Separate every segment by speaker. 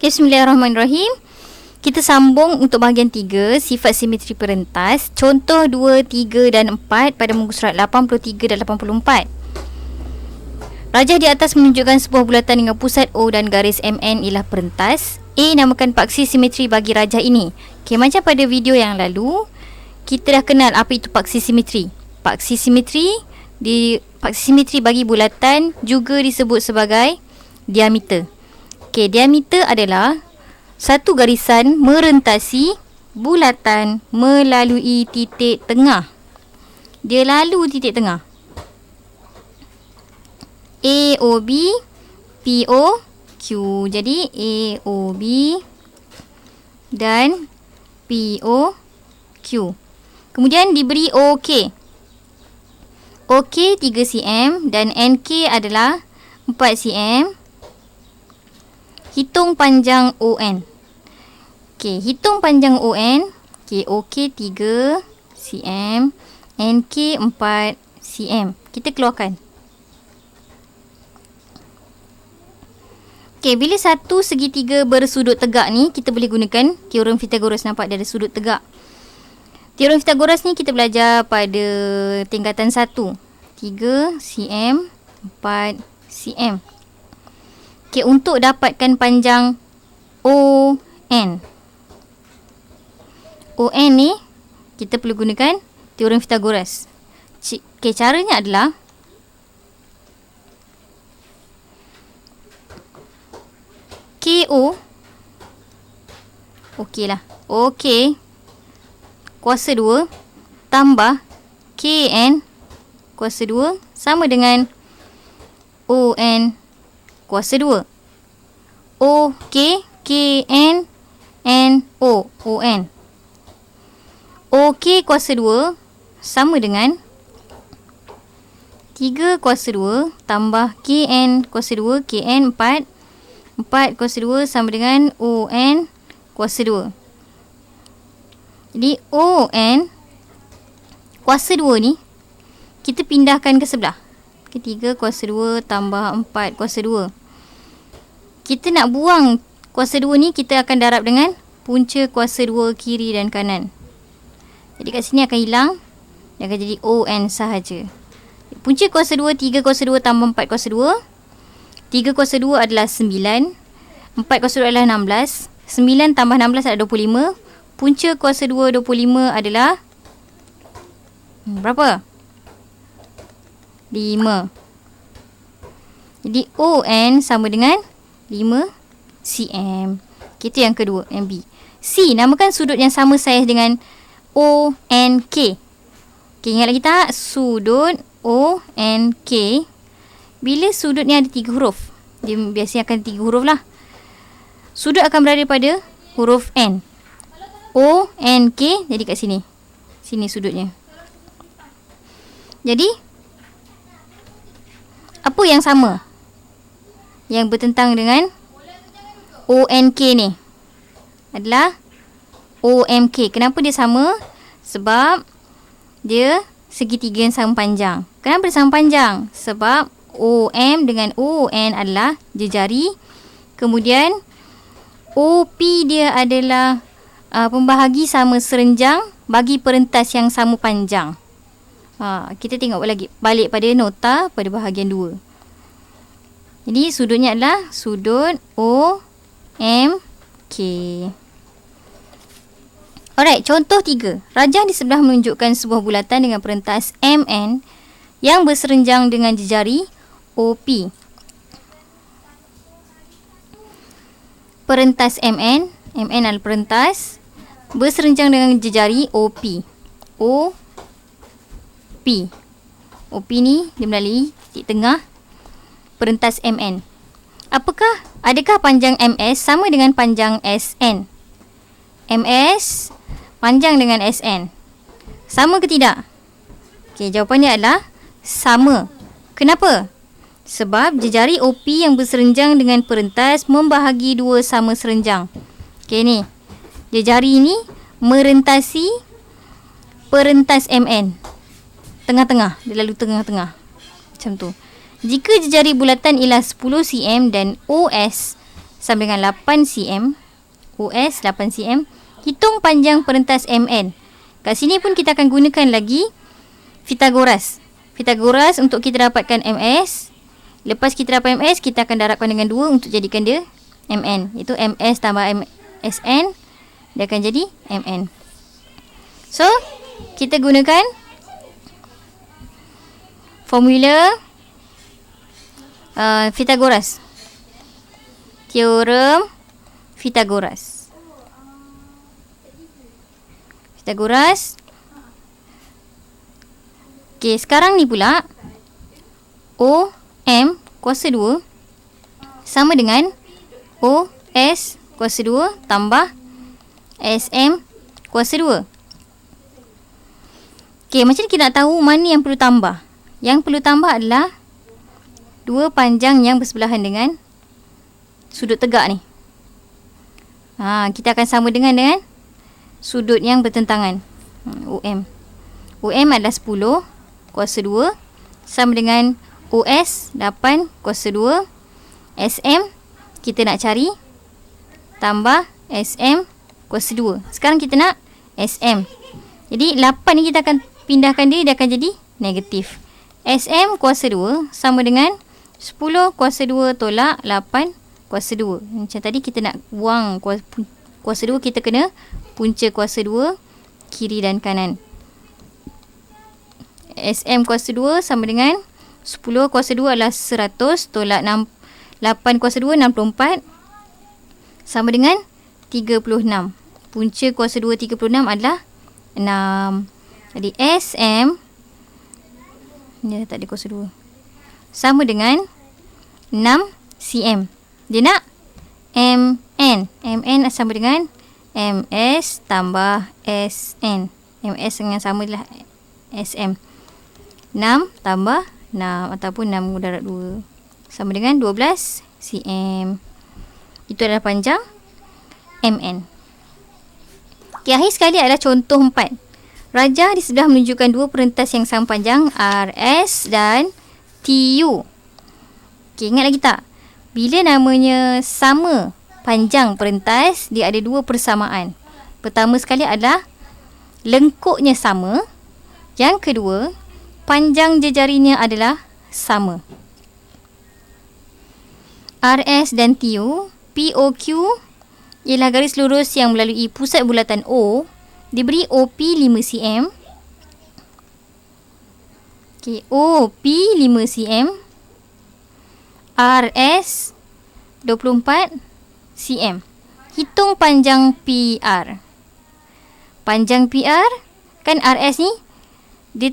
Speaker 1: Bismillahirrahmanirrahim. Kita sambung untuk bahagian 3, sifat simetri perentas. Contoh 2, 3 dan 4 pada muka surat 83 dan 84. Rajah di atas menunjukkan sebuah bulatan dengan pusat O dan garis MN ialah perentas. A namakan paksi simetri bagi rajah ini. Okey, macam pada video yang lalu, kita dah kenal apa itu paksi simetri. Paksi simetri bagi bulatan juga disebut sebagai diameter. Okey, diameter adalah satu garisan merentasi bulatan melalui titik tengah. Dia lalu titik tengah. AOB POQ. Jadi AOB dan POQ. Kemudian diberi OK. OK 3 cm dan NK adalah 4 cm. Hitung panjang ON. Okey, hitung panjang ON. Okey, OK 3 cm, NK 4 cm. Kita keluarkan. Okey, bila satu segitiga bersudut tegak ni, kita boleh gunakan teorem Pythagoras. Nampak dia ada sudut tegak. Teorem Pythagoras ni kita belajar pada tingkatan 1. 3 cm, 4 cm. Okey, untuk dapatkan panjang ON. ON ni kita perlu gunakan teorem Pythagoras. Okey, caranya adalah KO. Okeylah. OK kuasa 2 tambah KN kuasa 2 sama dengan ON kuasa 2. OK, KN, NO, ON. OK kuasa 2 sama dengan 3 kuasa 2 tambah KN kuasa 2, KN 4. 4 kuasa 2 sama dengan ON kuasa 2. Jadi ON kuasa 2 ni kita pindahkan ke sebelah. 3 kuasa 2 tambah 4 kuasa 2. Kita nak buang kuasa 2 ni, kita akan darab dengan punca kuasa 2 kiri dan kanan. Jadi kat sini akan hilang. Dia akan jadi ON sahaja. Punca kuasa 2, 3 kuasa 2 tambah 4 kuasa 2. 3 kuasa 2 adalah 9. 4 kuasa 2 adalah 16. 9 tambah 16 adalah 25. Punca kuasa 2, 25 adalah berapa? 5. Jadi ON sama dengan 5 cm. Kita yang kedua, MB. C, namakan sudut yang sama saiz dengan ONK. Okay, ingat lagi tak? Sudut ONK. Bila sudut ni ada 3 huruf, dia biasanya akan 3 huruf lah. Sudut akan berada pada huruf N. ONK, jadi kat sini. Sini sudutnya. Jadi, apa yang sama? Yang bertentang dengan ONK ni adalah OMK. Kenapa dia sama? Sebab dia segitiga yang sama panjang. Kenapa dia sama panjang? Sebab OM dengan ON adalah jejari. Kemudian OP dia adalah pembahagi sama serenjang bagi perentas yang sama panjang. Kita tengok lagi balik pada nota pada bahagian 2. Jadi sudutnya adalah sudut OMK. Alright, contoh 3. Rajah di sebelah menunjukkan sebuah bulatan dengan perentas MN yang berserenjang dengan jejari OP. Perentas MN adalah perentas berserenjang dengan jejari OP. OP ni dia melalui titik tengah perentas MN. Adakah panjang MS sama dengan panjang SN? MS panjang dengan SN. Sama ke tidak? Okey, jawapannya adalah sama. Kenapa? Sebab jejari OP yang berserenjang dengan perentas membahagi 2 sama serenjang. Okey ni. Jejari ini merentasi perentas MN. Tengah-tengah, dia lalu tengah-tengah. Macam tu. Jika jejari bulatan ialah 10 cm dan OS sama dengan 8 cm. OS 8 cm. Hitung panjang perentas MN. Kat sini pun kita akan gunakan lagi Pythagoras. Pythagoras untuk kita dapatkan MS. Lepas kita dapat MS, kita akan darabkan dengan 2 untuk jadikan dia MN. Itu MS tambah SN, dia akan jadi MN. So, kita gunakan formula Pythagoras. Teorem Pythagoras. Pythagoras. Okey, sekarang ni pula OM kuasa 2 sama dengan OS kuasa 2 tambah SM kuasa 2. Okey, macam ni kita nak tahu mana yang perlu tambah. Yang perlu tambah adalah dua panjang yang bersebelahan dengan sudut tegak ni. Kita akan sama dengan sudut yang bertentangan. OM. OM adalah 10 kuasa 2 sama dengan OS 8 kuasa 2. SM kita nak cari tambah SM kuasa 2. Sekarang kita nak SM. Jadi 8 ni kita akan pindahkan dia akan jadi negatif. SM kuasa 2 sama dengan 10 kuasa 2 tolak 8 kuasa 2. Macam tadi kita nak buang kuasa 2, kita kena punca kuasa 2 kiri dan kanan. SM kuasa 2 sama dengan 10 kuasa 2 adalah 100 tolak 8 kuasa 2 64 sama dengan 36. Punca kuasa 2 36 adalah 6. Jadi SM ni tak ada kuasa 2 sama dengan 6 cm. Dia nak MN. MN sama dengan MS tambah SN. MS dengan sama adalah SM. 6 tambah 6 ataupun 6 darab 2 sama dengan 12 cm. Itu adalah panjang MN. Okay, akhir sekali adalah contoh 4. Rajah di sebelah menunjukkan dua perentas yang sama panjang RS dan TU. Okay, ingat lagi tak? Bila namanya sama panjang perentas, dia ada dua persamaan. Pertama sekali adalah lengkuknya sama. Yang kedua, panjang jejarinya adalah sama. RS dan TU, POQ ialah garis lurus yang melalui pusat bulatan O, diberi OP 5 cm. Okay, OP 5 cm. RS 24 cm. Hitung panjang PR. Panjang PR kan RS ni dia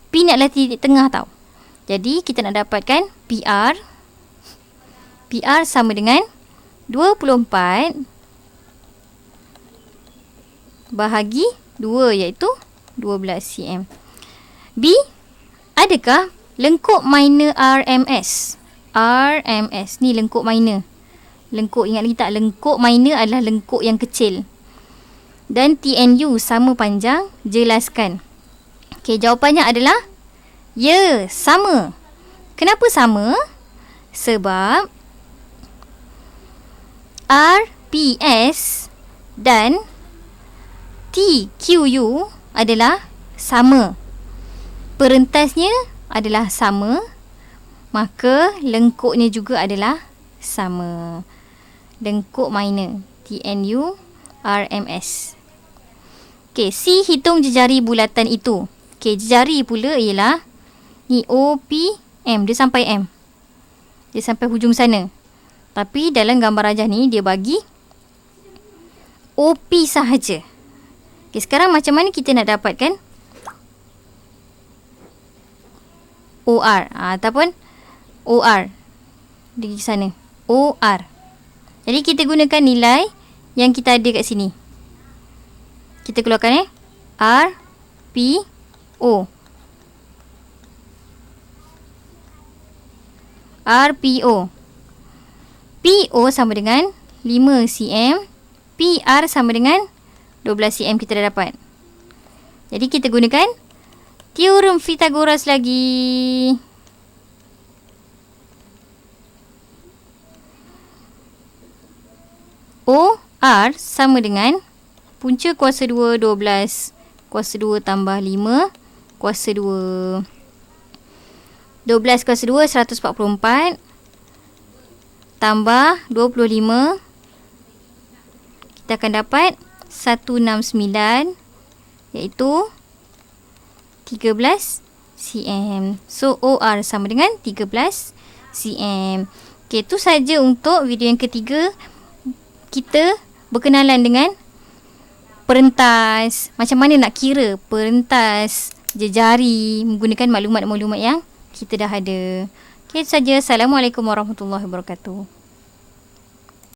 Speaker 1: P ni adalah titik tengah tau. Jadi kita nak dapatkan PR. PR sama dengan 24 bahagi 2 iaitu 12 cm. B, adakah lengkuk minor RMS? RMS ni lengkuk minor. Lengkuk, ingat lagi tak? Lengkuk minor adalah lengkuk yang kecil. Dan TNU sama panjang, jelaskan. Okey, jawapannya adalah ya, sama. Kenapa sama? Sebab RPS dan TQU adalah sama. Perentasnya adalah sama, maka lengkuknya juga adalah sama. Lengkuk minor TNU RMS. Okey, C, hitung jejari bulatan itu. Okey, jejari pula ialah ni OPM, dia sampai M. Dia sampai hujung sana. Tapi dalam gambar rajah ni dia bagi OP sahaja. Okey, sekarang macam mana kita nak dapatkan OR ataupun OR di sana. OR. Jadi kita gunakan nilai yang kita ada kat sini. Kita keluarkan R P O. RPO. PO sama dengan 5 cm. PR sama dengan 12 cm kita dah dapat. Jadi kita gunakan teorem Pythagoras lagi. OR sama dengan punca kuasa 2, 12. Kuasa 2 tambah 5, kuasa 2. 12 kuasa 2, 144. Tambah 25. Kita akan dapat 169, iaitu 13 cm. So, OR sama dengan 13 cm. Okey, itu saja untuk video yang ketiga. Kita berkenalan dengan perentas. Macam mana nak kira perentas jejari menggunakan maklumat-maklumat yang kita dah ada. Okey, itu saja. Assalamualaikum warahmatullahi wabarakatuh.